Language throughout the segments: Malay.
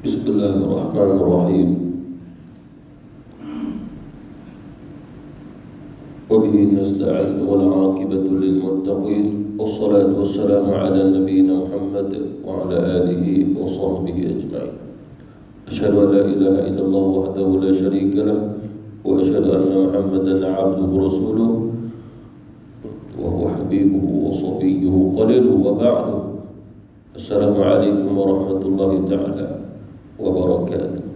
Bismillahirrahmanirrahim. Wabihi nasta'in wal 'aqibatu lil muttaqin. Wassalatu wassalamu ala nabiyyina Muhammad wa ala alihi wa sahbihi ajma'in. Asyhadu an la ilaha illallah wahdahu la syarika lah wa asyhadu anna Muhammadan 'abduhu wa rasuluh wa huwa habibuhu wa safiyyuhu khaliluhu wa ba'du. Assalamu alaikum warahmatullahi ta'ala wabarakatuh.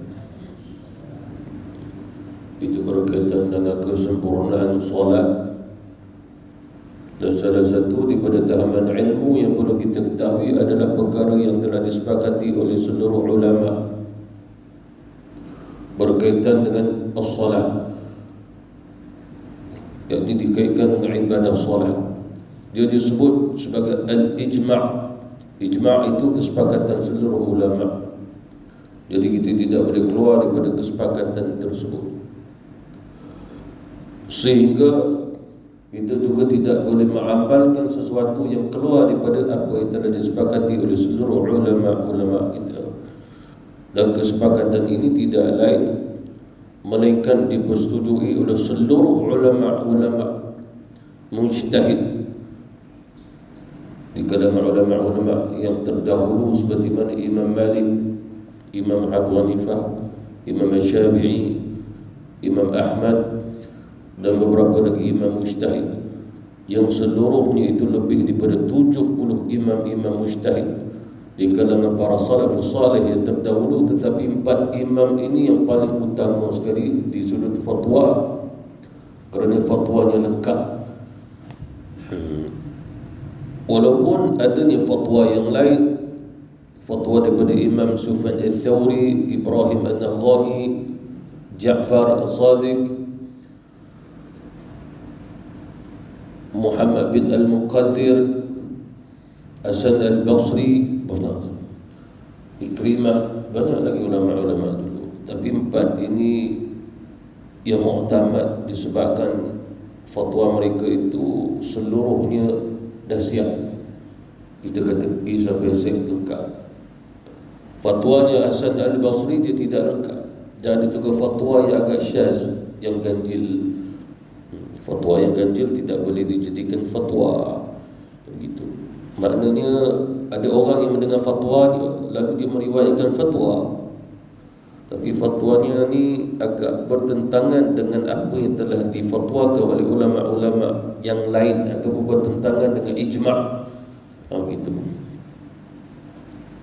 Itu berkaitan dengan kesempurnaan solat. Dan salah satu daripada tahaman ilmu yang perlu kita ketahui adalah perkara yang telah disepakati oleh seluruh ulama berkaitan dengan as-salat, yang dikaitkan dengan ibadah solat. Dia disebut sebagai al-ijma'. Ijma' itu kesepakatan seluruh ulama. Jadi kita tidak boleh keluar daripada kesepakatan tersebut. Sehingga kita juga tidak boleh mengamalkan sesuatu yang keluar daripada apa yang telah disepakati oleh seluruh ulama-ulama kita. Dan kesepakatan ini tidak lain melainkan dipersetujui oleh seluruh ulama-ulama mujtahid di kalangan ulama-ulama yang terdahulu, seperti mana Imam Malik, Imam Abu Hanifah, Imam Syafi'i, Imam Ahmad, dan beberapa lagi imam mujtahid, yang seluruhnya itu lebih daripada 70 imam-imam mujtahid di kalangan para salafus salih yang terdahulu. Tetapi 4 imam ini yang paling utama sekali di sudut fatwa, kerana fatwanya lengkap. Walaupun adanya fatwa yang lain, fatwa daripada Imam Sufyan al-Thawri, Ibrahim al-Nakhai, Ja'far al-Sadiq, Muhammad bin al-Muqaddir, Hasan al-Basri, banyak, Ikrimah, banyak lagi ulama-ulama dulu. Tapi 4 ini yang mu'tamad disebabkan fatwa mereka itu seluruhnya dah siap. Kita kata I sampai Z lengkap. Fatwanya Hasan al-Basri dia tidak lengkap. Dan itu juga fatwa yang agak syaz, yang ganjil. Fatwa yang ganjil tidak boleh dijadikan fatwa. Begitu. Maknanya ada orang yang mendengar fatwa dia, lalu dia meriwayatkan fatwa, tapi fatwanya ni agak bertentangan dengan apa yang telah difatwakan oleh ulama-ulama yang lain, atau bertentangan dengan ijma'. Gitu.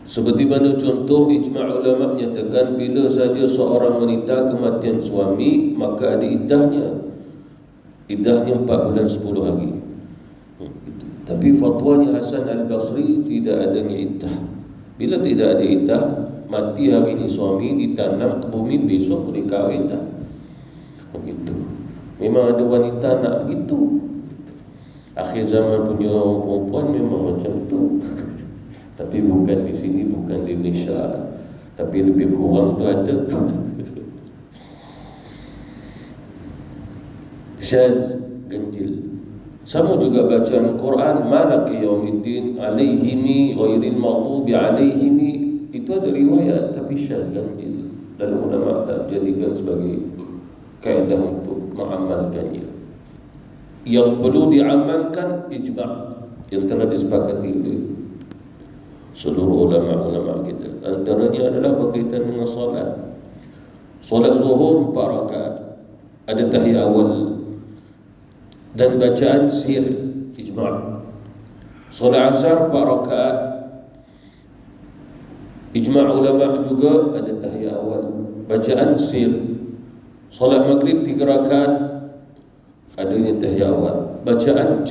Seperti mana contoh ijma' ulama menyatakan bila saja seorang wanita kematian suami, maka ada iddahnya 4 bulan 10 hari. Gitu. Tapi fatwanya Hasan al-Basri tidak adanya iddah. Bila tidak ada iddah, mati hari ini suami, ditanam ke bumi, besok boleh kahwin dah. Begitu. Memang ada wanita nak begitu. Akhir zaman punya perempuan memang macam tu. Tapi bukan di sini, bukan di Malaysia lah. Tapi lebih kurang tu ada. Syaz, ganjil. Sama juga bacaan Quran, malaki yaumiddin alaihimi ghairil maghdubi alaihimi, itu ada riwayat tapi syaz, ganjil. Dan ulama tak jadikan sebagai kaedah untuk mengamalkannya. Yang perlu diamalkan ijma' yang telah disepakati oleh seluruh ulama-ulama kita. Antaranya adalah berkaitan dengan solat. Solat zuhur 4 rakaat, ada tahiyat awal dan bacaan sir, ijma'. Solat asar 4 rakaat, ijma' ulama juga ada tahiyat awal, bacaan sir. Solat maghrib 3 rakaat, adanya tahiyat awal, bacaan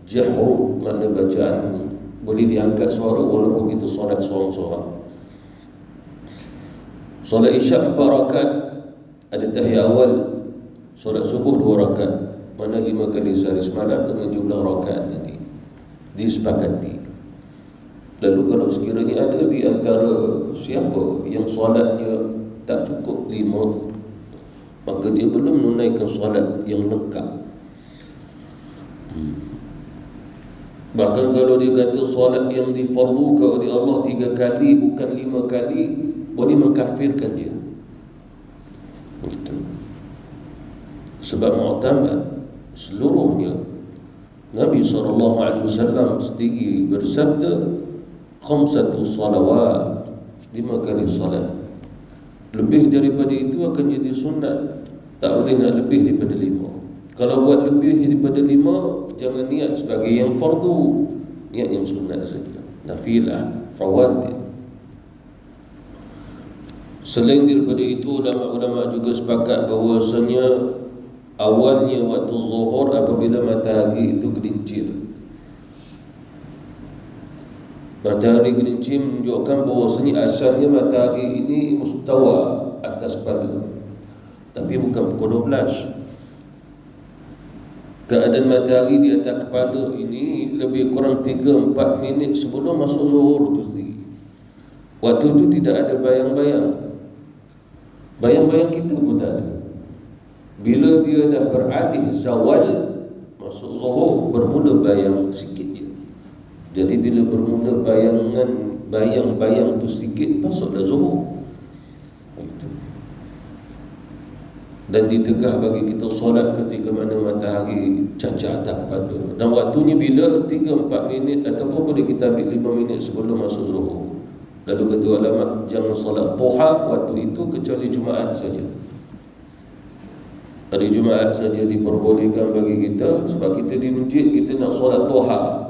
jahru, mana bacaan boleh diangkat suara walaupun kita solat seorang-seorang. Solat isyak 4 rakaat, ada tahiyat awal. Solat subuh 2 rakaat, mana 5 kali sehari semalam dengan jumlah rakaat tadi disepakati. Lalu kalau sekiranya ada di antara siapa yang solatnya tak cukup 5, maka dia belum menunaikan solat yang lengkap. Bahkan kalau dia kata solat yang difardukan oleh Allah 3 kali bukan 5 kali, boleh mengkafirkan dia. Begitu. Sebab mu'tamad seluruhnya Nabi SAW sendiri bersabda, khamsatu salawat, 5 kali salat. Lebih daripada itu akan jadi sunat. Tak boleh nak lebih daripada 5. Kalau buat lebih daripada 5, jangan niat sebagai yang fardu, niat yang sunat saja, nafilah, rawatib. Selain daripada itu, ulama-ulama juga sepakat bahawasanya awalnya waktu zuhur apabila matahari itu gelincir. Matahari gelincir menunjukkan bahawasanya asalnya matahari ini mustawa atas kepala, tapi bukan pukul 12. Keadaan matahari di atas kepala ini lebih kurang 3-4 minit sebelum masuk zuhur itu sendiri. Waktu itu tidak ada bayang-bayang. Bayang-bayang kita pun tak ada. Bila dia dah beralih zawal masuk zuhur, bermula bayang sikit je. Jadi bila bermula bayang-bayang tu sikit, masuklah zuhur. Dan ditegah bagi kita solat ketika mana matahari cacah atas kepala. Dan waktunya bila? 3-4 minit ataupun boleh kita ambil 5 minit sebelum masuk zuhur. Lalu kata ulama, jangan solat duha waktu itu kecuali Jumaat saja. Hari Jumaat saja diperbolehkan bagi kita, sebab kita di masjid kita nak solat duha,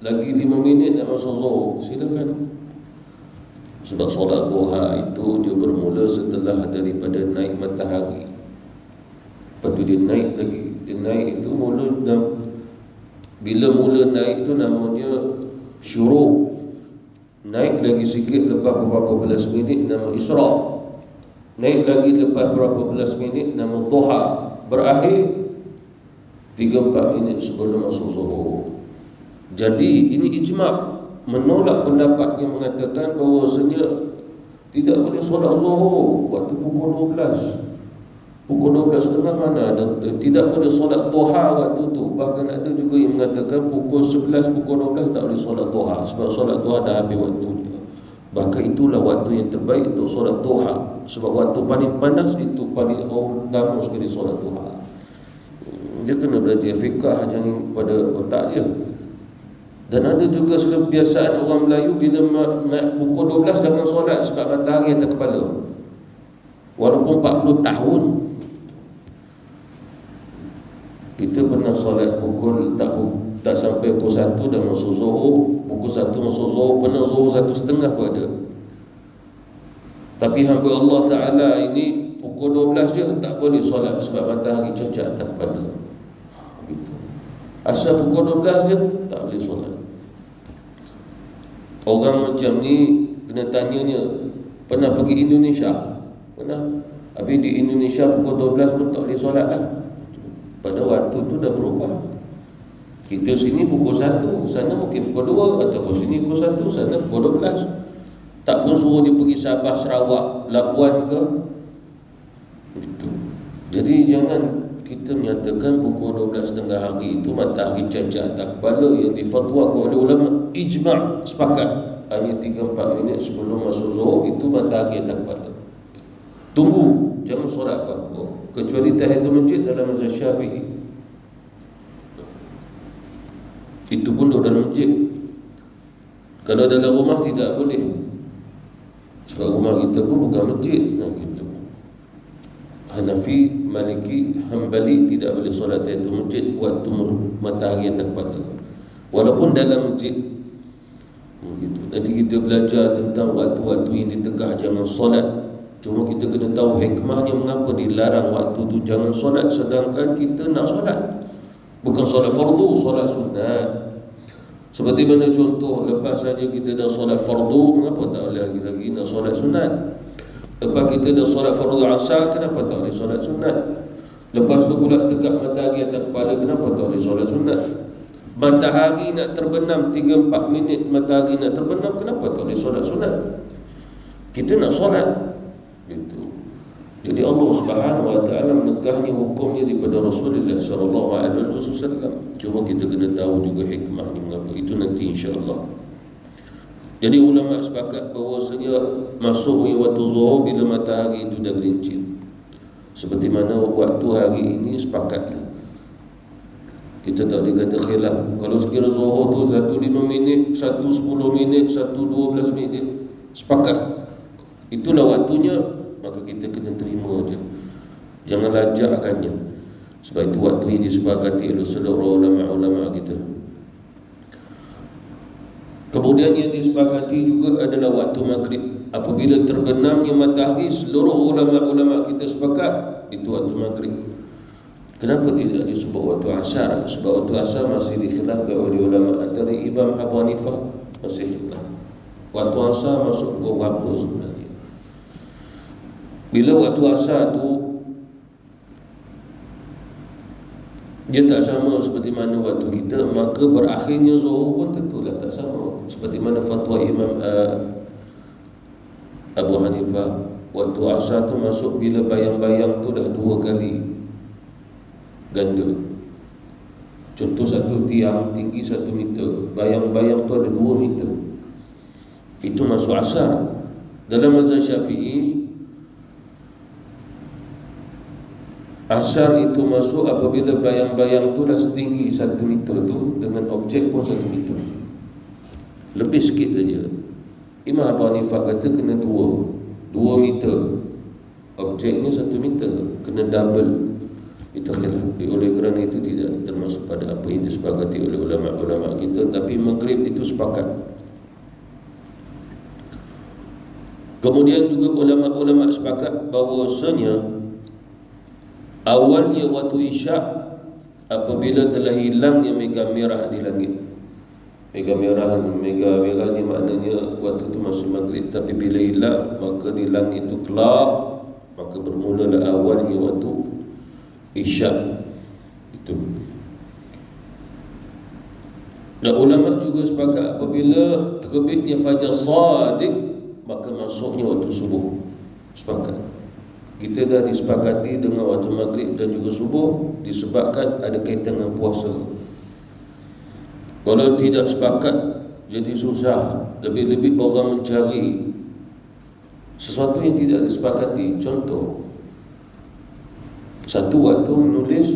lagi 5 minit nak masuk zuhur, silakan. Sebab solat duha itu dia bermula setelah daripada naik matahari. Lepas tu dia naik lagi. Dia naik itu bila mula naik itu namanya syuruk. Naik lagi sikit lepas beberapa belas minit nama isyraq. Naik lagi lepas beberapa belas minit nama duha. Berakhir 3-4 minit sebelum masuk zuhur. Jadi ini ijma' menolak pendapat yang mengatakan bahawasanya tidak boleh solat zuhur waktu pukul 12. Pukul 12.30 mana ada, tidak boleh solat duha waktu tu. Bahkan ada juga yang mengatakan pukul 11, pukul 12 tak boleh solat duha, sebab solat duha dah habis waktunya. Bahkan itulah waktu yang terbaik untuk solat duha, sebab waktu paling panas itu paling utama sekali solat duha. Dia kena belajar fiqah, jangan pada otak dia. Dan ada juga kebiasaan orang Melayu bila pukul 12 jangan solat sebab matahari atas kepala, walaupun 40 tahun. Kita pernah solat pukul tak sampai pukul 1 dah masuk zuhur. Pukul 1 masuk zuhur, pernah zuhur 1.30 pun ada. Tapi hamba Allah Ta'ala ini pukul 12 je tak boleh solat sebab matahari cacat atas kepala. Gitu. Asal pukul 12 je tak boleh solat. Orang macam ni kena tanyanya, pernah pergi Indonesia? Pernah. Habis di Indonesia pukul 12 pun tak boleh solat lah. Pada waktu tu dah berubah. Kita sini pukul 1, sana mungkin pukul 2, ataupun sini pukul 1, sana pukul 12. Tak pun suruh dia pergi Sabah, Sarawak, Labuan ke. Begitu. Jadi jangan kita menyatakan pukul 12.30 hari itu matahari cacat atas kepala yang difatwakan oleh ulama ijma' sepakat. Hanya 3-4 minit sebelum masuk zuhur itu matahari atas kepala. Tunggu, jangan solat apa-apa, kecuali tahiyatul masjid dalam mazhab Syafi'i. Itu pun dalam masjid. Kalau dalam rumah tidak boleh, sebab rumah kita pun bukan masjid. Gitu. Hanafi, Maliki, Hanbali tidak boleh solat tahiyatul masjid waktu matahari atas kepala, walaupun dalam masjid. Gitu. Nanti kita belajar tentang waktu-waktu yang ditegah jangan solat. Cuma kita kena tahu hikmahnya mengapa dilarang waktu tu jangan solat, sedangkan kita nak solat. Bukan solat fardu, solat sunat. Seperti mana contoh, lepas saja kita dah solat fardu, mengapa tak boleh lagi nak solat sunat? Lepas kita dah solat fardu asar, kenapa tak boleh solat sunat? Lepas tu pula tegak matahari atas kepala, kenapa tak boleh solat sunat? Matahari nak terbenam 3-4 minit, matahari nak terbenam, kenapa tak boleh solat sunat? Kita nak solat. Itu. Jadi Allah Subhanahu wa taala menegahnya hukumnya daripada Rasulullah sallallahu alaihi wasallam. Cuma kita kena tahu juga hikmahnya mengapa itu nanti insya-Allah. Jadi ulama sepakat bahawasanya masuknya waktu zuhur bila matahari itu dah gelincir. Seperti mana waktu hari ini sepakatlah. Kita tak boleh kata khilaf. Kalau sekira zuhur tu 1:05 minit, 1:10 minit, 1:12 minit, sepakat itulah waktunya, maka kita kena terima je. Jangan lajakkannya. Sebab itu waktu ini disepakati oleh seluruh ulama-ulama kita. Kemudian yang disepakati juga adalah waktu maghrib. Apabila terbenamnya matahari, seluruh ulama-ulama kita sepakat itu waktu maghrib. Kenapa tidak disebut waktu asar? Sebab waktu asar masih dikhilafkan oleh ulama. Antara Imam Abu Hanifah masih khilaf. Waktu asar masuk pukul berapa sebenarnya? Bila waktu asar tu dia tak sama seperti mana waktu kita, maka berakhirnya zuhur pun tentulah tak sama. Seperti mana fatwa Imam Abu Hanifah, waktu asar tu masuk bila bayang-bayang tu dah 2 kali ganda. Contoh satu tiang tinggi 1 meter, bayang-bayang tu ada 2 meter, itu masuk asar. Dalam mazhab Syafi'i, asar itu masuk apabila bayang-bayang tu dah setinggi 1 meter tu, dengan objek pun 1 meter, lebih sikit saja. Imam Abu Hanifah kata kena 2 meter, objeknya 1 meter, kena double. Itu khilaf. Oleh kerana itu tidak termasuk pada apa yang disepakati oleh ulama-ulama kita. Tapi maghrib itu sepakat. Kemudian juga ulama-ulama sepakat bahawasanya awalnya waktu isyak apabila telah hilangnya mega merah di langit. Mega merah ni maknanya waktu itu masih maghrib, tapi bila hilang maka di langit itu gelap, maka bermulalah awalnya waktu isyak itu. Dan ulama juga sepakat apabila terbitnya fajar sadiq maka masuknya waktu subuh. Sepakat. Kita dah disepakati dengan waktu maghrib dan juga subuh disebabkan ada kaitan dengan puasa. Kalau tidak sepakat jadi susah. Lebih-lebih orang mencari sesuatu yang tidak disepakati. Contoh, satu waktu menulis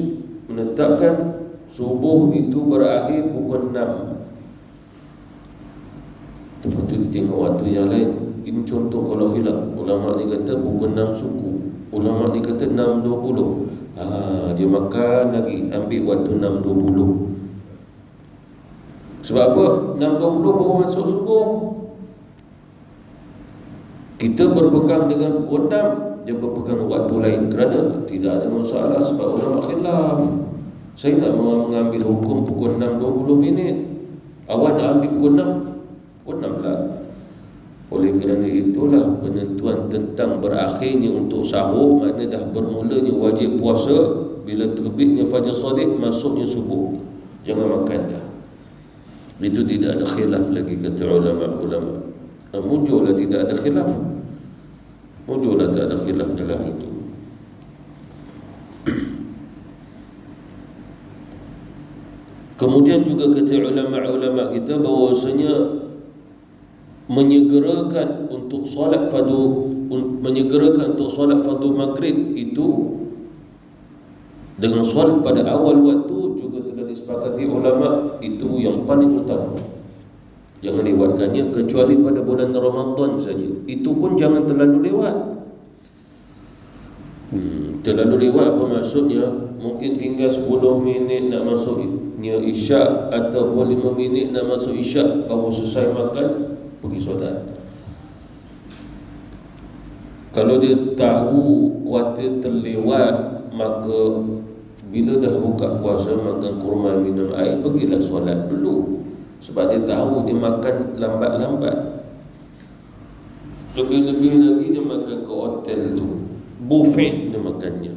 menetapkan subuh itu berakhir pukul 6. Lepas tu tengok waktu yang lain. Ini contoh kalau khilaf. Ulama ni kata pukul 6 suku, ulama ni kata 6.20. Dia makan lagi, ambil waktu 6.20. Sebab apa? 6.20 baru masuk subuh. Kita berpegang dengan pukul 6, dia berpegang waktu lain. Kerana tidak ada masalah sebab ulama khilaf. Saya tak mahu mengambil hukum pukul 6.20 minit. Awak nak ambil pukul 6, pukul 6 lah. Oleh kerana itulah penentuan tentang berakhirnya untuk sahur, maknanya dah bermulanya wajib puasa bila terbitnya fajar shadiq, masuknya subuh. Jangan makan dah. Itu tidak ada khilaf lagi kata ulama-ulama. Muncullah tidak ada khilaf. Muncullah tak ada khilaf dalam itu. Kemudian juga kata ulama-ulama kita bahawasanya menyegerakan untuk solat fardu maghrib itu dengan solat pada awal waktu juga telah disepakati ulama itu yang paling utama. Jangan lewatkannya kecuali pada bulan Ramadan saja. Itu pun jangan terlalu lewat. Terlalu lewat apa maksudnya? Mungkin tinggal 10 minit nak masuknya isyak ataupun 5 minit nak masuk isyak, baru selesai makan pergi solat. Kalau dia tahu kuatir terlewat, maka bila dah buka puasa makan kurma minum air, pergilah solat dulu. Sebab dia tahu dia makan lambat-lambat. Lebih-lebih lagi dia makan ke hotel tu, buffet dia makannya.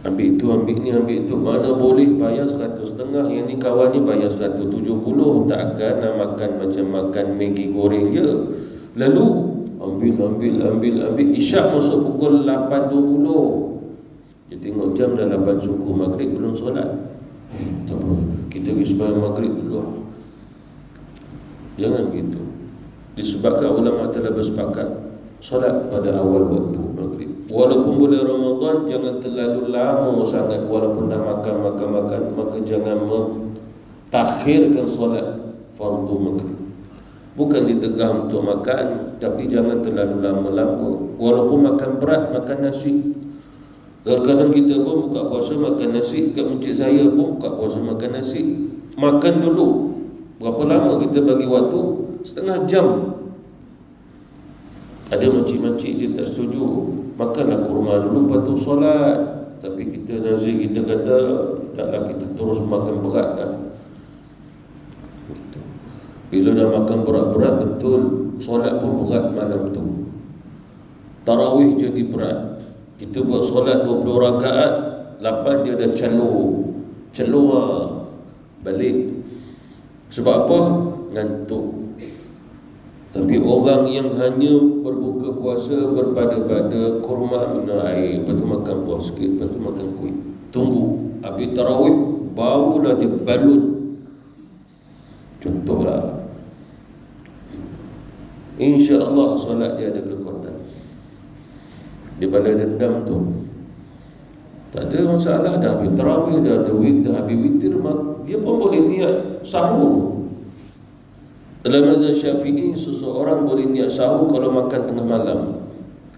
Ambil itu, ambil ni, ambil itu. Mana boleh bayar 150. Yang ni kawannya bayar 170. Takkan nak makan macam makan Maggi goreng je. Lalu ambil. Isyak masuk pukul 8.20. Dia tengok jam dah 8 suku, maghrib belum solat. Tak apa, kita pergi sembahyang maghrib dulu. Jangan begitu. Disebabkan ulama telah bersepakat solat pada awal waktu maghrib. Walaupun bulan Ramadan jangan terlalu lama sangat, walaupun dah makan, maka jangan mentakhirkan solat fardu maghrib. Bukan ditegah untuk makan, tapi jangan terlalu lama-lama. Walaupun makan berat, makan nasi. Kadang-kadang kita pun buka puasa makan nasi. Kat masjid saya pun buka puasa makan nasi. Makan dulu. Berapa lama kita bagi waktu? Setengah jam. Ada makcik-makcik dia tak setuju, makanlah kurma dulu lepas tu solat. Tapi kita nazir, kita kata taklah, kita terus makan berat dah. Bila dah makan berat-berat betul, solat pun berat malam tu. Tarawih jadi berat. Kita buat solat 20 rakaat, 8 dia dah celur balik. Sebab apa? Ngantuk. Tapi orang yang hanya berbuka puasa berpada-pada kurma, minum air, lepas tu makan buah sikit, lepas tu makan kuih, tunggu habis tarawih barulah dia balut. Contohlah, insya-Allah solat dia ada kekuatan. Dia balas dendam tu, tak ada masalah. Dah habis tarawih, dah habis witir, dia pun boleh niat sahur. Dalam mazhab Syafi'i, seseorang boleh niat sahur kalau makan tengah malam,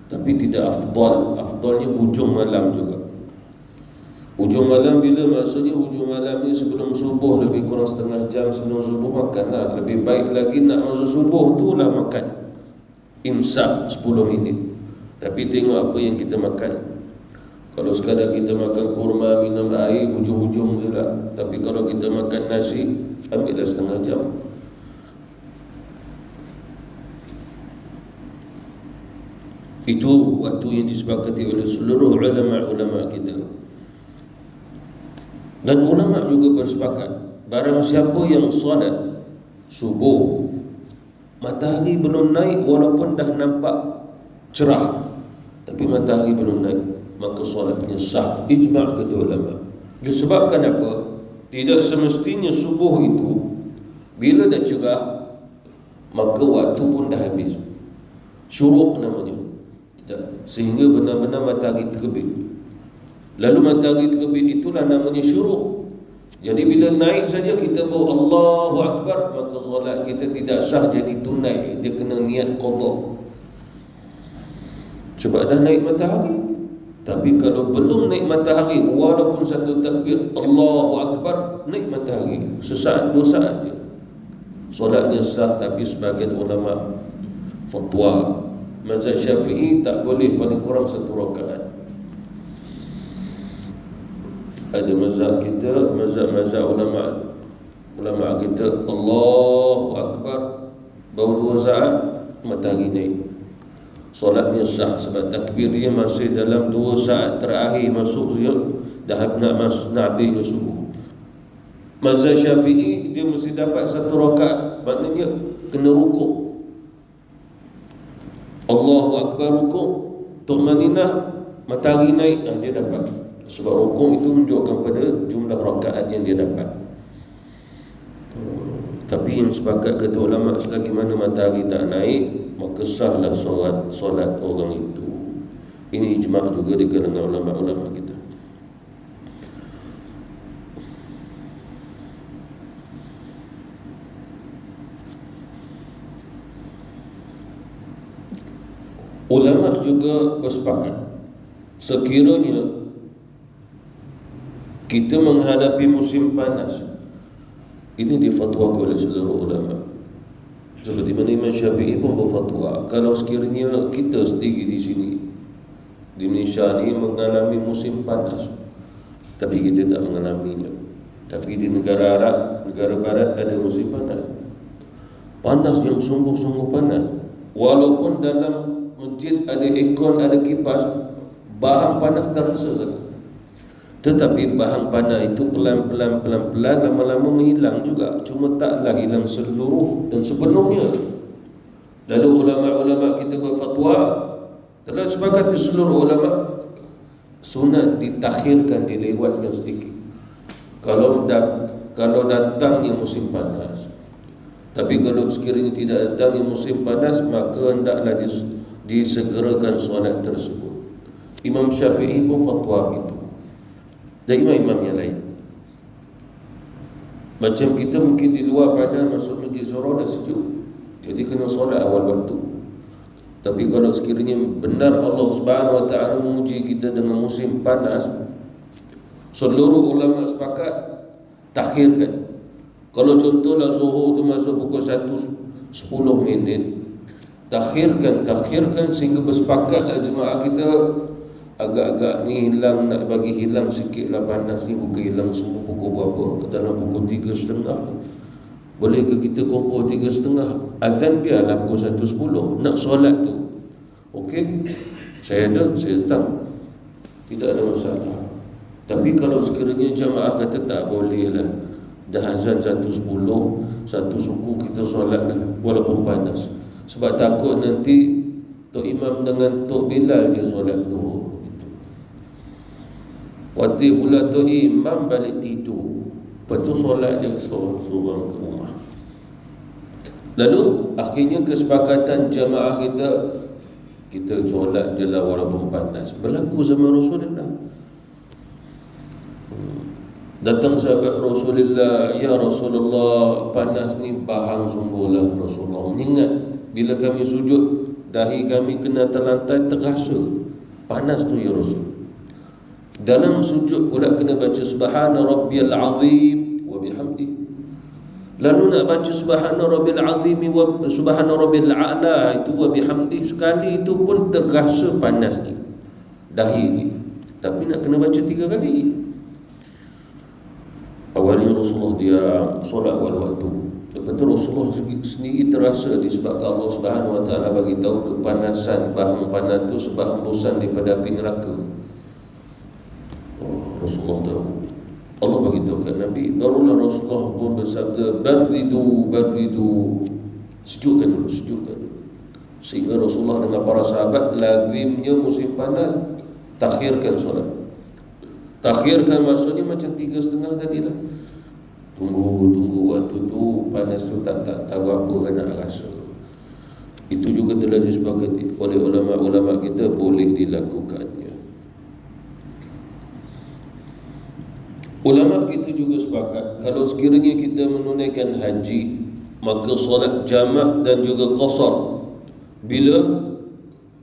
tapi tidak afdal. Afdalnya hujung malam juga. Hujung malam bila maksudnya hujung malam ni sebelum subuh, lebih kurang setengah jam sebelum subuh makanlah. Lebih baik lagi nak masuk subuh tu lah makan. Imsak 10 minit. Tapi tengok apa yang kita makan. Kalau sekadar kita makan kurma, minum air, hujung-hujung je lah. Tapi kalau kita makan nasi, ambillah setengah jam. Itu waktu yang disepakati oleh seluruh ulama-ulama kita. Dan ulama juga bersepakat, barang siapa yang solat subuh, matahari belum naik walaupun dah nampak cerah, tapi matahari belum naik, maka solatnya sah. Ijma' kata ulama. Disebabkan apa? Tidak semestinya subuh itu bila dah cerah maka waktu pun dah habis. Syuruk namanya. Sehingga benar-benar matahari terbit. Lalu matahari terbit itulah namanya syuruk. Jadi bila naik saja kita bawa Allahu Akbar, maka solat kita tidak sah jadi tunai. Dia kena niat qada. Sebab dah naik matahari. Tapi kalau belum naik matahari, walaupun satu takbir Allahu Akbar, naik matahari sesaat 2 saat je, solatnya sah. Tapi sebagian ulama fatwa mazhab Syafi'i tak boleh paling kurang 1 rakaat. Ada mazhab kita, mazhab ulama kita Allahu Akbar baru 2 saat matahari naik, solatnya sah. Sebab takbir dia masih dalam 2 saat terakhir masuk dia, dah nak habisnya subuh. Mazhab Syafi'i dia mesti dapat 1 rakaat, maknanya kena rukuk. Allahu Akbar rukuk, tumaninah, matahari naik, dia dapat. Sebab rukuk itu menunjukkan pada jumlah rakaat yang dia dapat. Tapi yang sepakat kata ulama, selagi mana matahari tak naik, maka sahlah solat orang itu. Ini ijma' juga di kalangan ulama-ulama kita. Ulama juga bersepakat, sekiranya kita menghadapi musim panas, ini difatwakan oleh seluruh ulama. Seperti mana Imam Syafi'i pun berfatwa, kalau sekiranya kita sendiri di sini di Malaysia ni mengalami musim panas, tapi kita tak mengalaminya, tapi di negara Arab, negara barat ada musim panas, panas yang sungguh-sungguh panas. Walaupun dalam masjid ada aircon, ada kipas, bahan panas terasa saja. Tetapi bahan panas itu pelan-pelan lama-lama menghilang juga. Cuma taklah hilang seluruh dan sepenuhnya. Lalu ulama-ulama kita berfatwa, telah sepakati seluruh ulama, sunat ditakhirkan, dilewatkan sedikit. Kalau datangnya musim panas, Tapi kalau sekiranya tidak datang yang musim panas, maka hendaklah disegerakan solat tersebut. Imam Syafi'i pun fatwa begitu, dan imam-imam yang lain. Macam kita mungkin di luar panas, masuk masjid Surau dah sejuk, jadi kena solat awal waktu. Tapi kalau sekiranya benar Allah Subhanahu Wa Taala menguji kita dengan musim panas, seluruh ulama sepakat takhirkan. Kalau contohlah Zuhur tu masuk pukul 1:10, takhirkan sehingga bersepakatlah jemaah kita agak-agak ni hilang, nak bagi hilang sikitlah panas ni, bukan hilang semua pukul berapa, dalam pukul 3:30. Bolehkah kita kumpul 3:30? Azan biarlah pukul 1:10, nak solat tu okey, saya datang, tidak ada masalah. Tapi kalau sekiranya jemaah kata tak boleh lah, dah azan 1:10, satu suku kita solat lah walaupun panas, sebab takut nanti Tok Imam dengan Tok Bilal dia solat dulu. Khawatir pula Tok Imam balik tidur, lepas tu solat dia seorang ke rumah. Lalu akhirnya kesepakatan jemaah kita solat je lah walaupun panas. Berlaku zaman Rasulullah. Datang sahabat Rasulullah, ya Rasulullah, panas ni bahang sungguhlah Rasulullah. Mengingat bila kami sujud, dahi kami kena atas lantai, terasa panas tu ya Rasul. Dalam sujud pula kena baca Subhana Rabbiyal Azim wa bihamdi. Lalu nak baca Subhana Rabbiyal Azim wa Subhana Rabbiyal A'la itu wa bihamdi, sekali itu pun terasa panas ni dahi ni. Tapi nak kena baca 3 kali. Awalnya Rasulullah dia solat awal waktu. Lepas tu Rasulullah sendiri terasa disebabkan Allah Subhanahu Wa Taala bagi tahu kepanasan bahang panas tu sebab hembusan daripada api neraka. Rasulullah tahu. Allah bagi tahu kat Nabi. Barulah Rasulullah pun bersabda, baridu, sejukkan dulu. Sehingga Rasulullah dengan para sahabat lazimnya musim panas takhirkan solat. Takhirkan maksudnya macam 3:30 tadilah. Tunggu waktu tu panas tu tak tahu apa kan nak rasa. Itu juga telah disepakati oleh ulama-ulama kita boleh dilakukannya. Ulama kita juga sepakat kalau sekiranya kita menunaikan haji, maka solat jamak dan juga qasar bila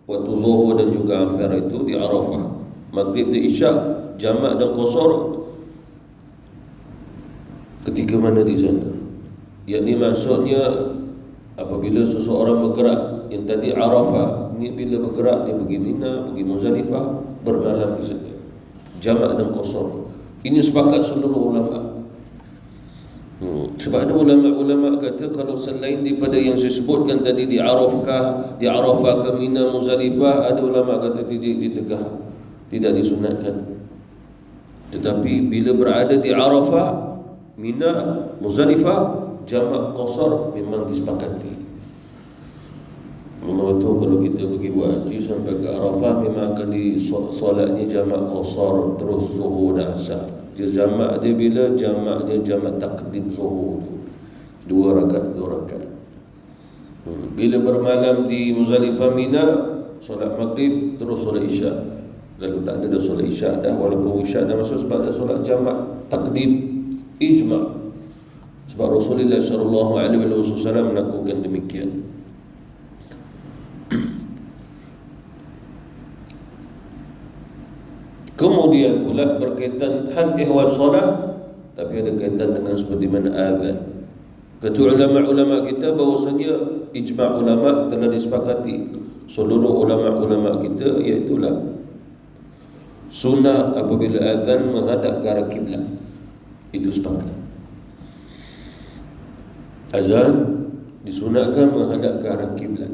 waktu zuhur dan juga asar itu di Arafah. Maghrib dan Isyak jamak dan qasar ketika mana di sana? Yakni maksudnya apabila seseorang bergerak, yang tadi Arafah ni bila bergerak dia pergi Mina, pergi Muzdalifah, bermalam di sana. Jamak dan qasar. Ini sepakat seluruh ulama. Sebab ada ulama kata kalau selain daripada yang saya sebutkan tadi di Arafah ke Mina, Muzdalifah, ada ulama kata ditegah, tidak disunatkan. Tetapi bila berada di Arafah, Mina, Muzdalifah, jamak qasar memang disepakati. Memang betul kalau kita pergi buat haji sampai ke Arafah memang akan solatnya jamak qasar terus zuhur dan asar. Dia jamak dia bila jamak takdim zuhur, 2 rakaat. Bila bermalam di Muzdalifah, Mina, solat maghrib terus solat isyak. Lalu tak ada dah solat isyak dah, walaupun isyak dah masuk sebab ada solat jamak takdim ijma'. Sebab Rasulullah sallallahu alaihi wasallam melakukan demikian. Kemudian pula berkaitan hal ihwal solat, tapi ada kaitan dengan seperti mana azan. Kata ulama-ulama kita bahawasanya ijma' ulama telah disepakati seluruh ulama-ulama kita, iaitulah sunnah apabila azan menghadap ke arah kiblat. Itu sepakat. Azan disunatkan menghadap ke arah kiblat.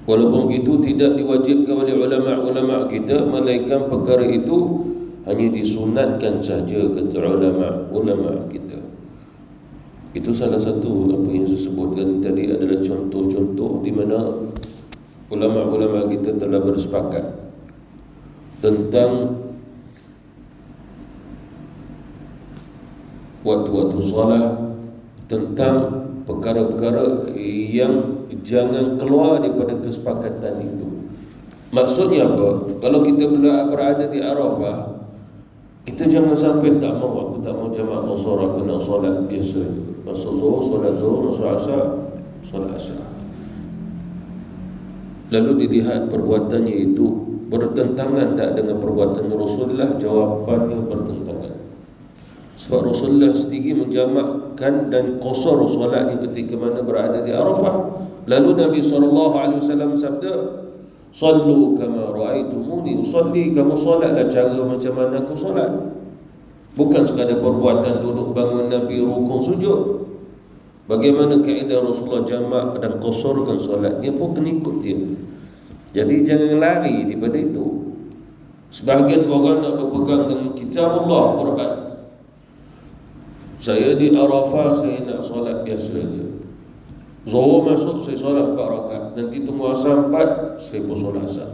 Walaupun begitu tidak diwajibkan oleh ulama-ulama kita, melainkan perkara itu hanya disunatkan saja, kata ulama-ulama kita. Itu salah satu apa yang saya sebutkan tadi adalah contoh-contoh di mana ulama-ulama kita telah bersepakat tentang waktu-waktu solat, tentang perkara-perkara yang jangan keluar daripada kesepakatan itu. Maksudnya apa? Kalau kita berada di Arafah, kita jangan sampai aku tak mau jamak qasar, aku nak solat biasa. Masuk zuhur, solat zuhur, masuk asar, solat asar. Lalu dilihat perbuatannya itu bertentangan tak dengan perbuatan Rasulullah, jawapannya bertentangan. Sebab Rasulullah sendiri menjamakkan dan qasar solatnya ketika mana berada di Arafah. Lalu Nabi SAW sabda, "Sallu kama ra'aitumuni usalli." Kamu solatlah cara macam mana aku solat. Bukan sekadar perbuatan duduk bangun Nabi rukuk sujud. Bagaimana kaedah Rasulullah jamak dan qasarkan solat, dia pun kena ikut dia. Jadi jangan lari daripada itu. Sebahagian orang nak berpegang dengan kitab Allah, Quran. Saya di Arafah, saya nak solat biasa je. Zuhur masuk, saya solat 4 rakaat. Nanti tunggu asar 4, saya pun solat asar.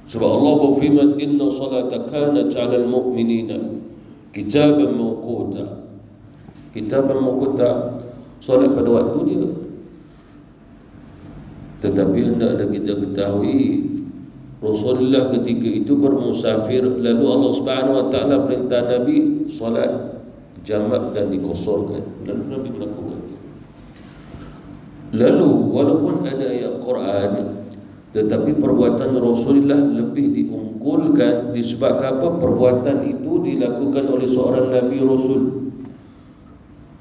Sebab Allah berfirman, "Inna salata kanat 'alal mu'minina kitaban mawquta." Kitaban mawquta, solat pada waktu dia. Tetapi hendaklah kita ketahui, Rasulullah ketika itu bermusafir, lalu Allah Subhanahu wa taala perintah Nabi solat jamak dan dikosarkan. Lalu Nabi melakukannya. Lalu walaupun ada ayat Quran, tetapi perbuatan Rasulullah lebih diunggulkan disebabkan apa? Perbuatan itu dilakukan oleh seorang Nabi Rasul.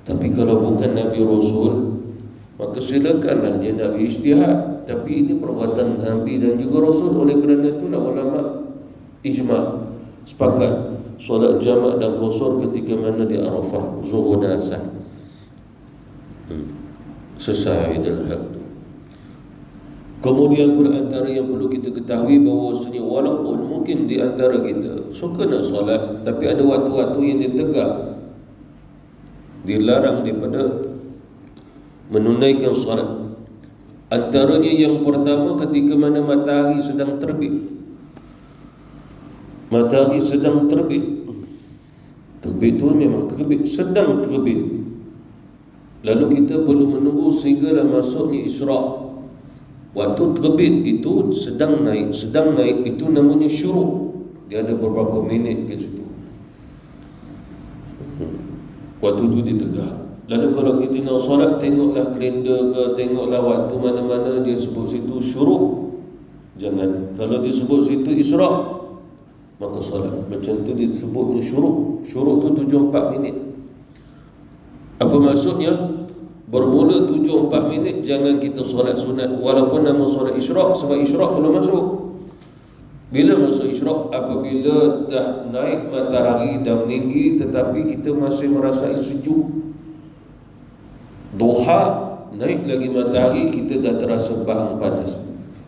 Tapi kalau bukan Nabi Rasul, maka silakanlah dia nak ijtihad. Tapi ini perbuatan Nabi dan juga Rasul. Oleh kerana itulah ulama ijma' sepakat solat jamak dan qasar ketika mana di Arafah, zuhur dan asar. Selesai dalam hal itu. Kemudian pula antara yang perlu kita ketahui bahawasanya walaupun mungkin di antara kita suka nak solat, tapi ada waktu-waktu yang ditegak, dilarang daripada menunaikan solat. Antaranya yang pertama ketika mana matahari sedang terbit. Matahari sedang terbit. Terbit tu memang terbit, sedang terbit. Lalu kita perlu menunggu sehinggalah masuknya Isra'. Waktu terbit itu sedang naik itu namanya syuruk. Dia ada beberapa minit ke situ. Waktu itu ditegak. Lalu kalau kita nak solat, tengoklah kalender ke, tengoklah waktu mana-mana dia sebut situ syuruk, jangan. Kalau dia sebut situ Isra', maka solat. Macam tu dia sebutnya syuruk. Syuruk tu 7-4 minit. Apa maksudnya? Bermula 7-4 minit jangan kita solat sunat, walaupun nama solat Isra', sebab Isra' belum masuk. Bila masuk Isra'? Apabila dah naik matahari, dah meninggi, tetapi kita masih merasai sejuk. Duha, naik lagi matahari, kita dah terasa bahang panas.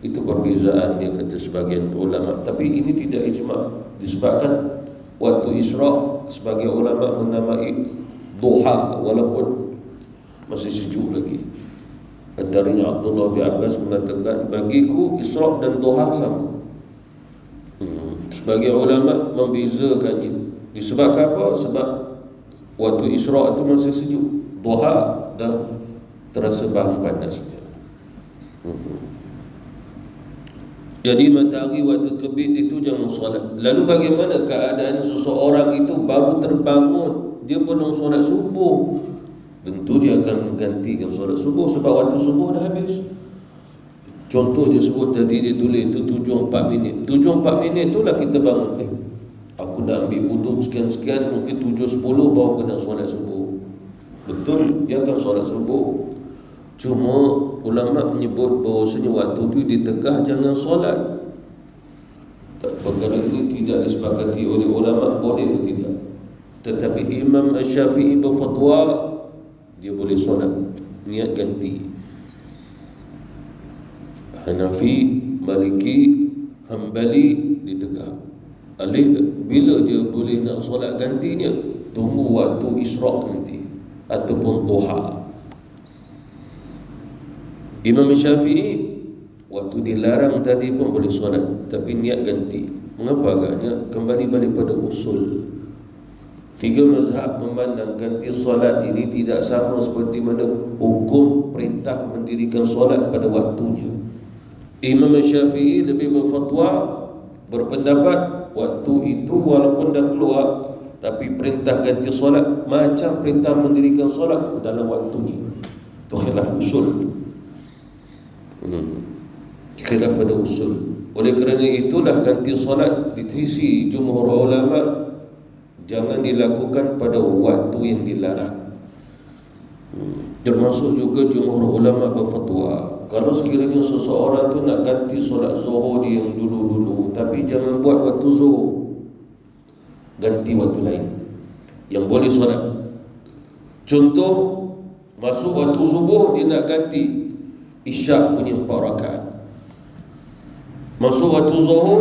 Itu perbezaan dia kata sebagian ulama. Tapi ini tidak ijma', disebabkan waktu Isra' sebagian ulama menamai duha walaupun masih sejuk lagi. Antaranya Abdullah bin Abbas mengatakan, bagiku Isra' dan duha sama. Sebagian ulama membezakannya. Disebabkan apa? Sebab waktu Isra' itu masih sejuk, duha dah terasa bahang panasnya. Jadi matahari waktu terbit itu jangan solat. Lalu bagaimana keadaan seseorang itu baru terbangun, dia belum solat subuh? Tentu dia akan menggantikan solat subuh sebab waktu subuh dah habis. Contoh dia sebut tadi, dia tulis itu 7-4 minit. 7-4 minit itulah kita bangun. Aku dah ambil wuduk sekian-sekian, mungkin 7.10 baru kena solat subuh. Betul, dia akan solat subuh. Cuma ulama menyebut bahawasanya waktu itu ditegah jangan solat. Perkara ini tidak disepakati oleh ulama boleh ke tidak. Tetapi Imam Syafi'i berfatwa dia boleh solat, niat ganti. Hanafi, Maliki, Hambali ditegah. Bila dia boleh nak solat gantinya? Tunggu waktu Isra' nanti ataupun duha. Imam Syafi'i waktu dilarang tadi pun boleh solat, tapi niat ganti. Mengapa agaknya? Kembali balik pada usul. Tiga mazhab memandang ganti solat ini tidak sama seperti mana hukum perintah mendirikan solat pada waktunya. Imam Syafi'i lebih berfatwa, berpendapat waktu itu walaupun dah keluar, tapi perintah ganti solat macam perintah mendirikan solat dalam waktunya. Itu khilaf usul. Khilaf pada usul. Oleh kerana itulah ganti solat di sisi jumhur ulama jangan dilakukan pada waktu yang dilarang. Termasuk juga jumhur ulama berfatwa, kalau sekiranya seseorang tu nak ganti solat zuhur dia yang dulu-dulu, tapi jangan buat waktu zuhur, ganti waktu lain yang boleh solat. Contoh, masuk waktu subuh dia nak ganti isyak punya 4 rakaat. Masuk waktu zuhur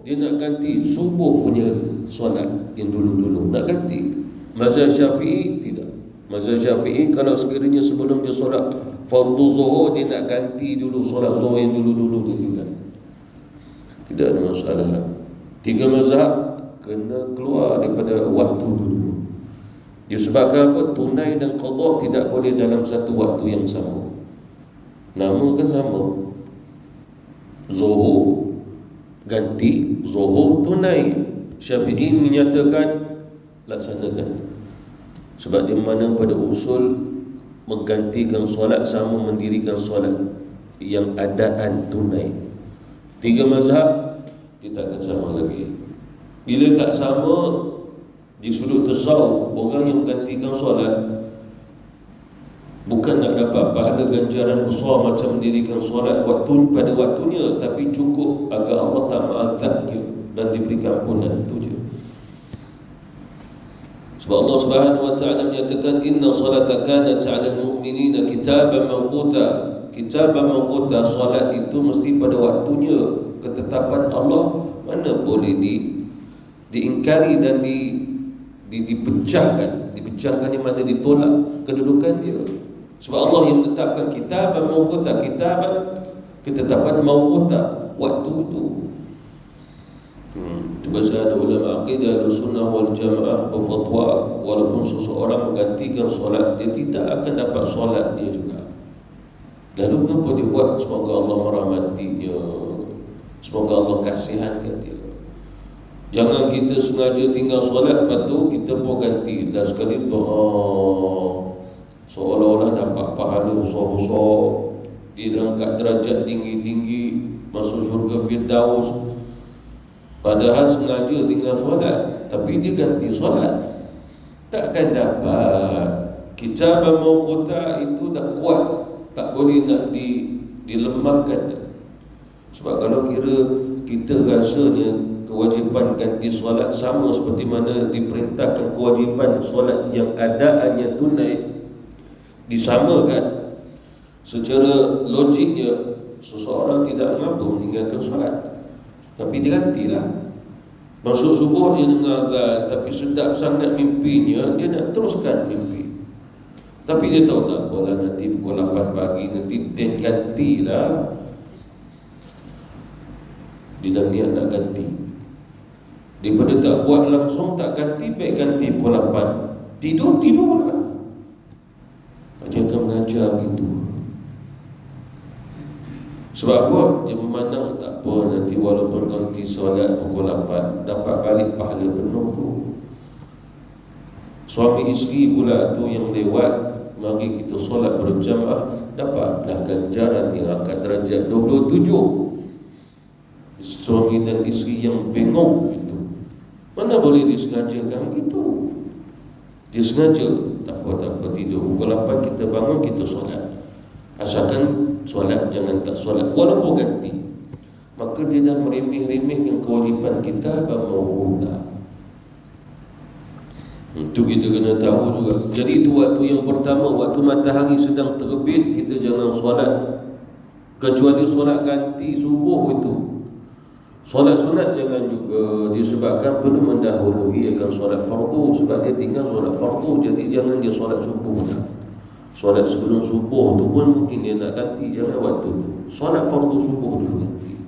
dia nak ganti subuh punya solat yang dulu-dulu, nak ganti. Mazhab Syafi'i tidak. Mazhab Syafi'i kalau sekiranya sebelum dia solat fardu zuhur, dia nak ganti dulu solat zuhur yang dulu-dulu dia juga. Tidak ada masalah. Tiga mazhab kena keluar daripada waktu dulu. Disebabkan apa? Tunai dan qada tidak boleh dalam satu waktu yang sama. Nama kan sama. Zuhur ganti, zuhur tunai. Syafi'i menyatakan laksanakan. Sebab dia mana pada usul menggantikan solat sama mendirikan solat yang adaan tunai. Tiga mazhab dia takkan sama lagi. Bila tak sama, di sudut tasawuf, orang yang menggantikan solat bukan nak dapat pahala ganjaran besar macam mendirikan solat pada waktunya, tapi cukup agar Allah tak mengazabnya dan diberikan ampunan, itu je. Sebab Allah Subhanahu wa taala menyatakan inna salata kanat 'alal mu'minina kitaban mawquta. Kitaban mawquta, solat itu mesti pada waktunya. Ketetapan Allah mana boleh diingkari dan dipecahkan. Dipecahkan di mana ditolak kedudukan dia. Sebab Allah yang menetapkan kitaban mawquta, ketetapan mawquta, waktu itu. Itu pasal ada ulama akidah Ahlussunnah wal Jamaah berfatwa, walaupun seseorang menggantikan solat, dia tidak akan dapat solat dia juga. Lalu kenapa dia buat? Semoga Allah merahmatinya, semoga Allah kasihankan dia. Jangan kita sengaja tinggal solat, lepas tu kita pun ganti dah sekali seolah-olah dapat pahala besar-besar, diangkat derajat tinggi-tinggi, masuk syurga Firdaus. Padahal sengaja tinggal solat, tapi dia ganti solat, takkan dapat. Kitabah mawquta itu dah kuat, tak boleh nak dilemahkan. Sebab kalau kira kita rasanya kewajipan ganti solat sama seperti mana diperintahkan kewajipan solat yang adaannya tunai disamakan, secara logiknya seseorang tidak mampu meninggalkan solat, tapi dia gantilah. Masuk subuh dia dengar azan, tapi sedap sangat mimpinya, dia nak teruskan mimpi. Tapi dia tahu tak apalah, nanti pukul 8 pagi nanti dia gantilah. Dia dah niat nak ganti. Daripada tak buat langsung, tak ganti, baik ganti pukul 8. Tidurlah. Dia akan mengajar begitu. Sebab apa? Dia memandang tak apa, nanti walaupun ganti solat pukul 8, dapat balik pahala penuh tu. Suami isteri pula tu yang lewat, mari kita solat berjamaah, dapatlah ganjaran yang angkat derajat 27. Suami dan isteri yang bengong itu, mana boleh disengajakan begitu? Dia sengaja, tak apa tidur pukul 8 kita bangun, kita solat. Asalkan solat, jangan tak solat walaupun ganti. Maka dia dah meremeh-remehkan kewajipan kita bermawquta. Itu kita kena tahu juga. Jadi itu waktu yang pertama, waktu matahari sedang terbit, kita jangan solat, kecuali solat ganti subuh itu. Solat sunat jangan juga, disebabkan perlu mendahului akan solat fardu, sebab dia tinggal solat fardu. Jadi jangan dia solat subuh. Solat sebelum subuh tu pun mungkin dia nak ganti, jangan waktu tu. Solat fardu subuh dulu ganti.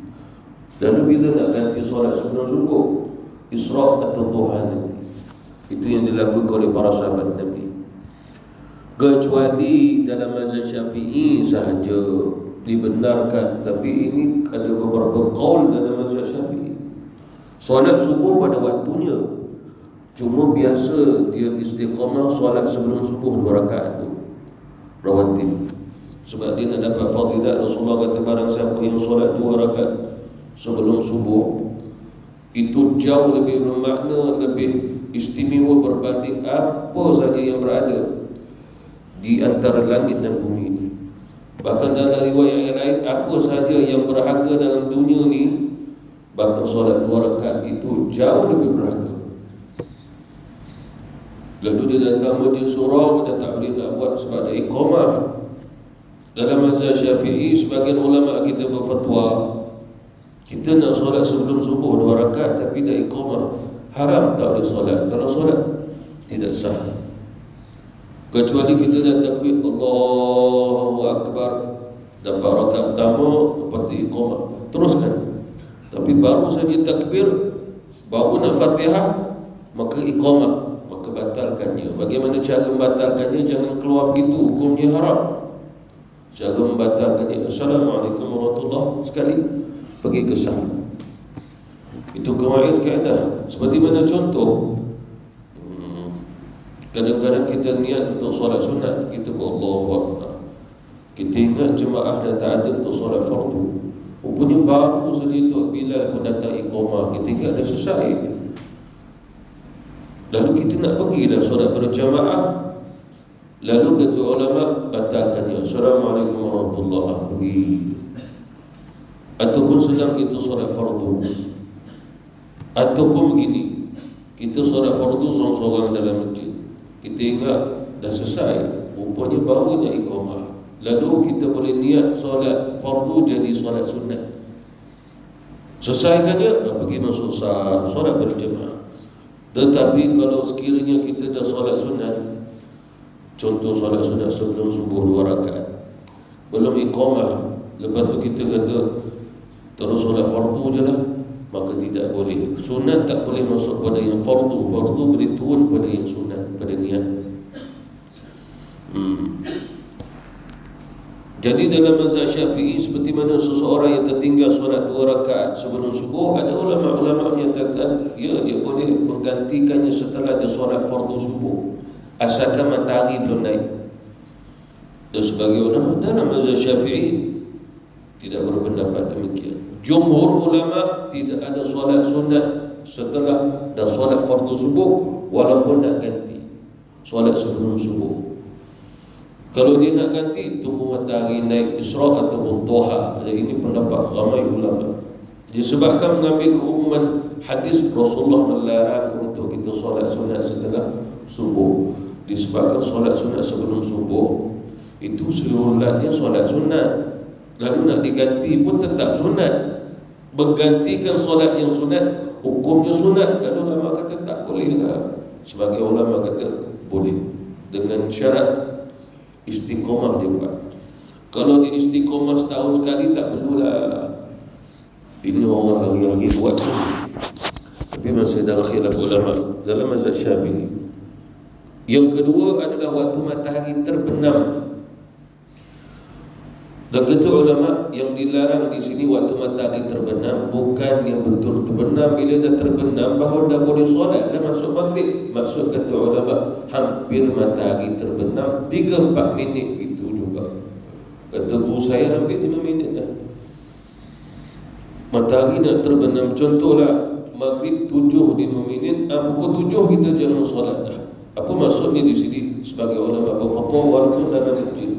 Lalu bila nak ganti solat sebelum subuh, Isra' atau Duha nanti. Itu yang dilakukan oleh para sahabat Nabi. Kecuali dalam mazhab Syafi'i sahaja dibenarkan, tapi ini ada beberapa qaul dalam mazhab Syafi'i. Solat subuh pada waktunya, cuma biasa dia istiqamah solat sebelum subuh 2 rakaat tu rawatib. Sebab dia nak dapat fadilat, Rasulullah kata barang siapa yang solat 2 rakaat sebelum subuh, itu jauh lebih bermakna, lebih istimewa berbanding apa saja yang berada di antara langit dan bumi ini. Bahkan dalam riwayat yang lain, apa sahaja yang berharga dalam dunia ni, bahkan solat 2 rakaat itu jauh lebih berharga. Lalu dia datang majlis surau, dia tak boleh nak buat sebab ada iqamah. Dalam mazhab Syafi'i, sebagian ulama kita berfatwa, kita nak solat sebelum subuh 2 rakaat tapi dah iqamah, haram, tak boleh solat. Kalau solat tidak sah, kecuali kita dah takbir Allahu Akbar, dapat rakaat pertama, lepas tu iqamah, teruskan. Tapi baru saja takbir, baru nak Fatihah, maka iqamah, maka batalkannya. Bagaimana cara membatalkannya? Jangan keluar begitu, hukumnya haram. Cara membatalkannya, Assalamualaikum warahmatullahi, sekali pergi ke sah. Itu kaedah. Seperti mana contoh, kadang-kadang kita niat untuk solat sunat, kita Allahu Akbar, kita ingat jemaah dah tak ada untuk solat fardu, rupanya baru saja Tok Bilal pun datang iqamah, kita ingat dah selesai. Lalu kita nak pergilah solat berjamaah, lalu kata ulama batalkannya, Assalamualaikum warahmatullahi wabarakatuh, pergi. Ataupun sedang kita solat fardu, ataupun begini, kita solat fardu seorang-seorang dalam masjid, kita ingat dah selesai, rupanya baru nak iqamah, lalu kita boleh niat solat fardu jadi solat sunat, selesaikannya, pergi masuk sah, solat berjemaah. Tetapi kalau sekiranya kita dah solat sunat, contoh solat sunat sebelum subuh 2 rakaat, belum iqamah, lepas tu kita kata terus solat fardu je lah, maka tidak boleh. Sunat tak boleh masuk pada yang fardu, fardu boleh turun pada yang sunat, pada niat. Jadi dalam mazhab Syafi'i, seperti mana seseorang yang tertinggal solat 2 rakaat sebelum subuh, ada ulama-ulama menyatakan dia boleh menggantikannya setelah dia solat fardu subuh, asalkan matahari belum naik. Dan sebagai ulama dalam mazhab Syafi'i tidak berpendapat demikian. Jumhur ulama tidak ada solat sunat setelah dah solat fardu subuh, walaupun nak ganti solat sebelum subuh. Kalau dia nak ganti, tunggu matahari naik Isra' ataupun Duha. Jadi ini pendapat ramai ulama. Disebabkan mengambil keumuman hadis Rasulullah melarang untuk kita solat sunat setelah subuh. Disebabkan solat sunat sebelum subuh itu seluruhnya solat sunat, lalu nak diganti pun tetap sunat. Bergantikan solat yang sunat, hukumnya sunat. Lalu ulama kata tak boleh lah. Sebagai ulama kata boleh, dengan syarat istiqomah dia buat. Kalau dia istiqomah setahun sekali tak perlulah. Ini orang lagi buat. Tapi masih dalam khilaf ulama dalam mazhab Syafi'i. Yang kedua adalah waktu matahari terbenam. Dan kata ulama, yang dilarang di sini waktu matahari terbenam bukan yang betul terbenam. Bila dah terbenam bahawa dah boleh solat, dah masuk maghrib. Maksud kata ulama, hampir matahari terbenam 3-4 minit itu juga. Kata guru saya hampir 5 minit dah. Matahari nak terbenam, contohlah maghrib 7-5 minit, pukul 7 kita jangan solat dah. Apa maksudnya di sini? Sebagai ulama berfatwa walaupun dalam masjid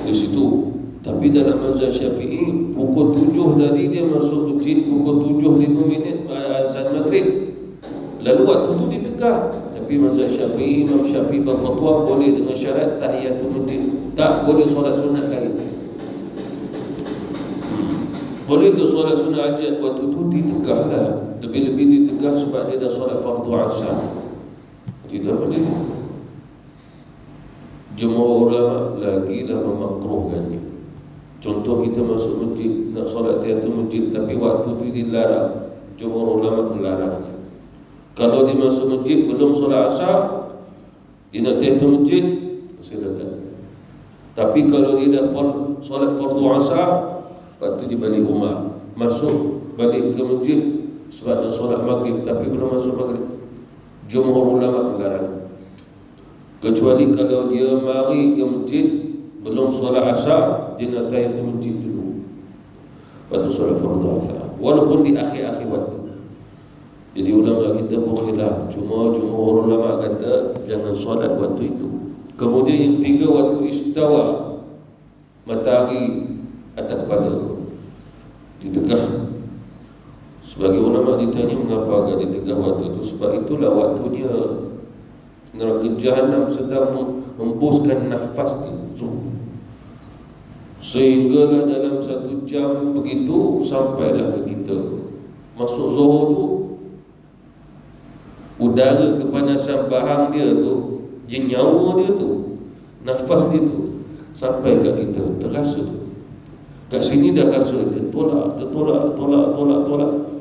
di situ. Tapi dalam mazhab Syafi'i, pukul 7 tadi dia masuk masjid, pukul 7:05 azan maghrib, lalu waktu itu ditegak. Tapi mazhab Syafi'i, Imam Syafi'i berfatwa boleh dengan syarat tahiyatul masjid, tak boleh solat sunat lain. Boleh ke solat sunat hajat waktu itu ditegak lah, lebih-lebih ditegak sebab dia dah solat fardu asar, tidak boleh. Jumhur ulama lagilah memakruhkannya. Contoh kita masuk masjid nak solat tahiyatul masjid, tapi waktu itu dilarang. Jumhur ulama melarangnya. Kalau dia masuk masjid belum solat asar, dia nak tahiyatul masjid, silakan. Tapi kalau dia dah solat fardu asar, lepas tu dia balik rumah, masuk balik ke masjid sebab nak solat maghrib tapi belum masuk maghrib, jumhur ulama melarang. Kecuali kalau dia mari ke masjid belum solat asar, dia nak tahiyatul masjid dulu, lepas tu solat fardu asar, walaupun di akhir-akhir waktu. Jadi ulama kita berkhilaf, cuma jumhur ulama kata jangan solat waktu itu. Kemudian yang tiga, waktu istawa, matahari atas kepala, ditegah. Sebagai ulama ditanya mengapa agak ditegah waktu itu. Sebab itulah waktunya neraka jahanam sedang hembuskan nafas itu, sehinggalah dalam 1 jam begitu sampailah ke kita. Masuk zuhur tu, udara kepanasan bahang dia tu, nyawa dia tu, nafas dia tu sampai kat kita, terasa. Kat sini dah rasa dia tolak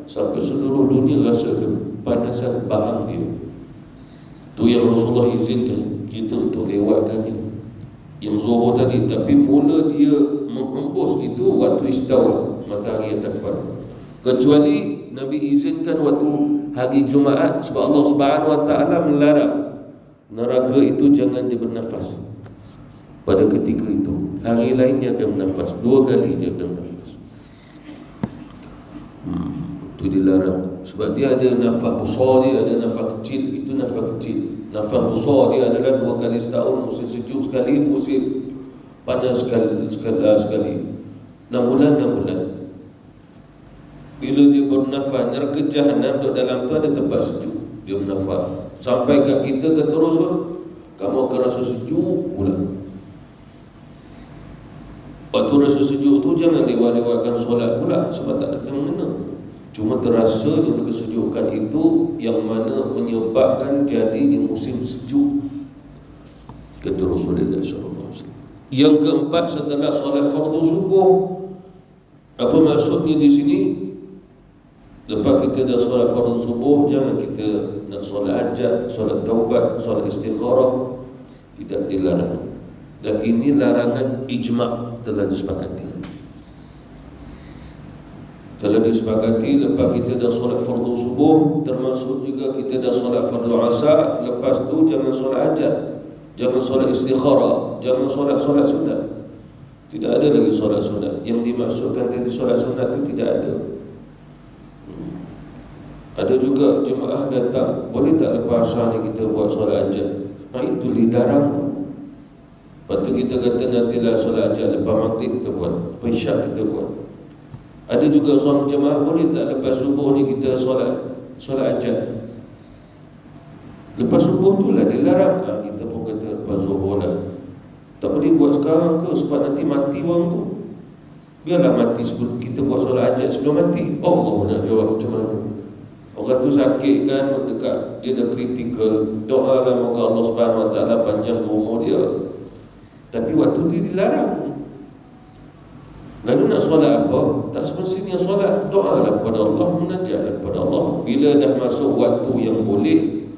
sampai seluruh dunia rasa kepanasan bahang dia. Tu yang Rasulullah izinkan kita untuk lewatkannya, yang zuhur tadi. Tapi mula dia menghembus itu waktu istawa, matahari atas kepala. Kecuali Nabi izinkan waktu hari Jumaat, sebab Allah Subhanahu Wa Taala melarang neraka itu jangan dia bernafas pada ketika itu. Hari lain dia akan bernafas, 2 kali dia akan bernafas. Itu dilarang. Sebab dia ada nafas besar, dia ada nafas kecil. Itu nafas kecil. Nafas besar dia adalah 2 kali setahun, musim sejuk sekali, musim panas sekali. 6 bulan. Bila dia bernafas, neraka jahanam duduk dalam tu ada tempat sejuk, dia bernafas. Sampai kat kita, kata Rasul, kamu akan rasa sejuk pula. Waktu rasa sejuk tu jangan lewat-lewatkan solat pula, sebab tak kena-mengena. Cuma terasa dengan kesejukan itu yang mana menyebabkan jadinya musim sejuk, kata Rasulullah SAW. Yang keempat, setelah solat fardu subuh. Apa maksudnya di sini? Lepas kita dah solat fardu subuh, jangan kita nak solat hajat, solat taubat, solat istikharah. Tidak dilarang. Dan ini larangan ijma' telah disepakati. Telah disepakati lepas kita dah solat fardu subuh, termasuk juga kita dah solat fardu asar. Lepas tu jangan solat hajat, jangan solat istikharah, jangan solat-solat sunat. Tidak ada lagi solat sunat. Yang dimaksudkan tadi solat sunat itu tidak ada. Ada juga jemaah datang, boleh tak lepas asar ni kita buat solat hajat? Itu dilarang tu. Lepas tu kita kata nantilah solat hajat, lepas maghrib kita buat, lepas isyak kita buat. Ada juga seorang jemaah, boleh tak lepas subuh ni kita solat hajat? Lepas subuh tu lah dilarang. Kita pun kata lepas zuhur lah. Tak boleh buat sekarang ke? Sebab nanti mati orang tu. Biarlah mati sebelum kita buat solat hajat sebelum mati. Allah nak jawab macam mana? Orang tu sakit kan, mendekat, dia dah kritikal. Doa lah moga Allah Subhanahu Wa Taala panjang umur dia. Tapi waktu dia dilarang. Lalu nak solat apa? Tak semestinya solat. Doa lah kepada Allah, munajat lah kepada Allah. Bila dah masuk waktu yang boleh,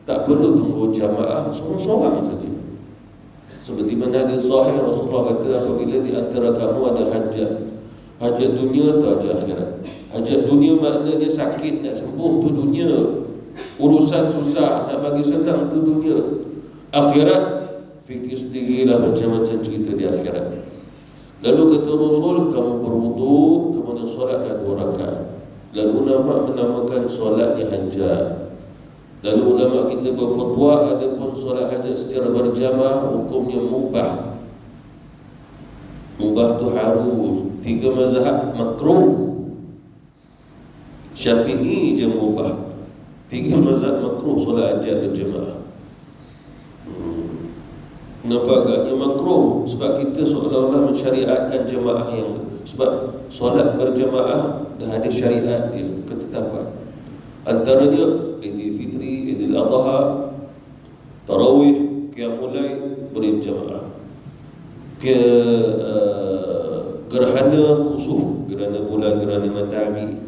tak perlu tunggu jamaah, seorang-seorang saja. Seperti mana hadis sahih Rasulullah kata, apabila di antara kamu ada hajat, hajat dunia atau hajat akhirat. Hajat dunia maknanya sakit, nak sembuh, tu dunia. Urusan susah, nak bagi senang, tu dunia. Akhirat, fikir sendirilah macam-macam cerita di akhirat. Lalu kata Rasul, kamu berwudu, kemudian solatlah 2 rakaat. Lalu ulama menamakan solatnya hajat. Lalu ulama kita berfatwa, adapun solat hajat secara berjamaah hukumnya mubah. Mubah tu harus. 3 mazhab makruh. Syafi'i je mubah. 3 mazhab makruh solat hajat berjamaah. Kenapa agaknya makruh? Sebab kita seolah-olah mensyariatkan jemaah yang, sebab solat berjemaah dah ada syariat dia, ketetapan. Antaranya Idul Fitri, Idul Adha, Tarawih, Qiyamul Lail berjemaah. Gerhana khusuf, gerhana bulan, gerhana matahari.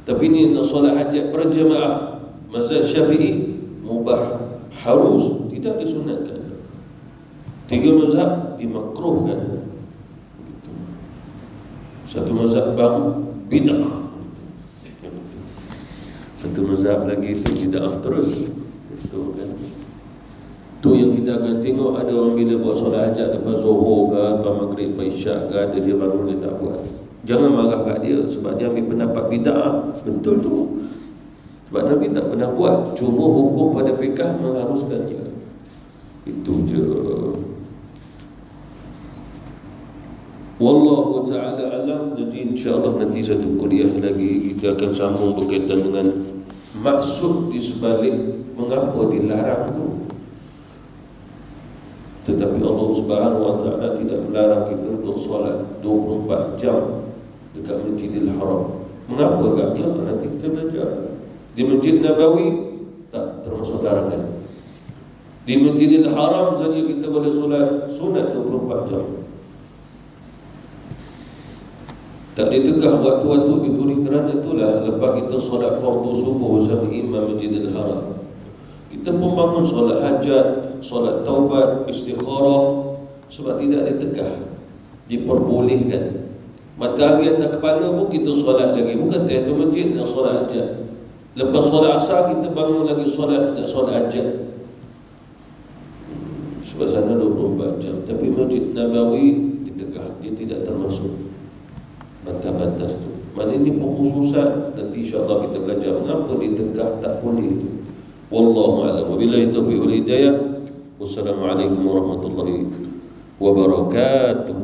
Tapi ni nak solat hajat berjemaah, Mazhab Syafi'i mubah, harus, tidak disunatkan. 3 mazhab dimakruhkan. Satu mazhab baru bid'ah. Satu mazhab lagi itu bid'ah terus. Itu kan. Tu yang kita akan tengok, ada orang bila buat solat hajat lepas Zuhur ke, lepas Maghrib, lepas Isyak ke, ada dia bangun dia tak buat. Jangan marah kat dia sebab dia ambil pendapat bid'ah. Betul tu. Sebab Nabi tak pernah buat. Cuma hukum pada fiqh mengharuskannya. Itu je. Wallahu ta'ala alam. Jadi insyaAllah nanti satu kuliah lagi kita akan sambung berkaitan dengan maksud di sebalik mengapa dilarang tu. Tetapi Allah Subhanahu wa ta'ala tidak melarang kita untuk solat 24 jam dekat Masjidil Haram. Mengapa agaknya? Nanti kita belajar. Di Masjid Nabawi tak termasuk larangan. Di Masjidil Haram saja kita boleh solat sunat 24 jam. Tak ditegah waktu-waktu itu kerana itulah lepas kita solat fardu subuh bersama imam Masjidil Haram, kita pun bangun solat hajat, solat taubat, istikharah. Sebab tidak ditegah, diperbolehkan. Matahari atas kepala pun kita solat lagi. Bukan tahiyatul masjid nak solat hajat. Lepas solat asar kita bangun lagi solat hajat. Sebab sana 24 jam. Tapi Masjid Nabawi ditegah, dia tidak termasuk batas-batas tu. Maknanya pengkhususan. Nanti insyaAllah kita belajar mengapa ditegah tak boleh itu. Wallahu a'lam. Wabillahi taufiq wal hidayah. Wassalamualaikum warahmatullahi wabarakatuh.